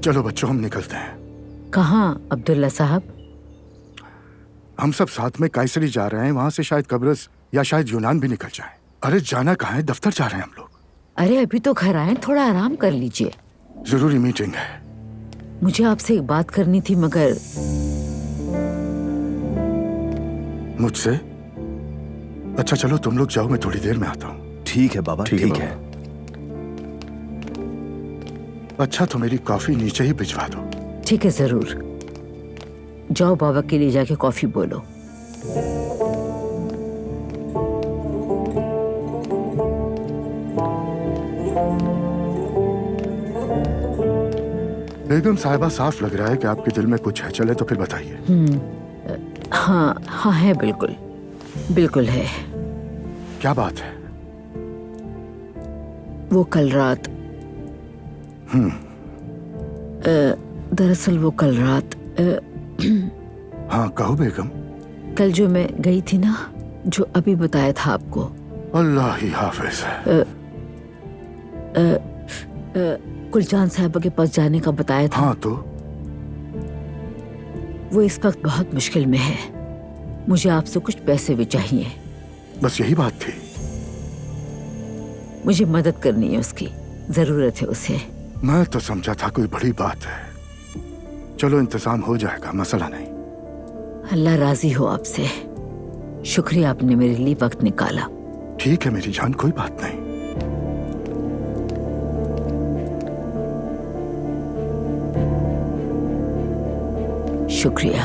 चलो बच्चों, हम निकलते हैं। कहाँ अब्दुल्ला साहब? हम सब साथ में कायसरी जा रहे हैं, वहां से शायद कब्रस या शायद यूनान भी निकल जाए। अरे जाना कहाँ है, दफ्तर जा रहे हैं हम लोग। अरे अभी तो घर आए, थोड़ा आराम कर लीजिए। जरूरी मीटिंग है। मुझे आपसे एक बात करनी थी मगर। मुझसे? अच्छा चलो तुम लोग जाओ, मैं थोड़ी देर में आता हूँ। ठीक है बाबा, ठीक है। अच्छा तो मेरी कॉफी नीचे ही भिजवा दो। ठीक है जरूर। जाओ बाबा के लिए जाके कॉफी बोलो। बेगम साहिबा, साफ लग रहा है कि आपके दिल में कुछ है। चले तो फिर बताइए। हाँ हाँ है, बिल्कुल बिल्कुल है। क्या बात है? वो कल रात, दरअसल वो कल रात हाँ कहो बेगम। कल जो मैं गई थी ना, जो अभी बताया था आपको। अल्लाह ही हाफिज। कुलचान साहब के पास जाने का बताया था। हाँ तो? वो इस वक्त बहुत मुश्किल में है। मुझे आपसे कुछ पैसे भी चाहिए। बस यही बात थी? मुझे मदद करनी है, उसकी जरूरत है उसे। मैं तो समझा था कोई बड़ी बात है। चलो इंतजाम हो जाएगा, मसला नहीं। अल्लाह राजी हो आपसे। शुक्रिया, आपने मेरे लिए वक्त निकाला। ठीक है मेरी जान, कोई बात नहीं। शुक्रिया।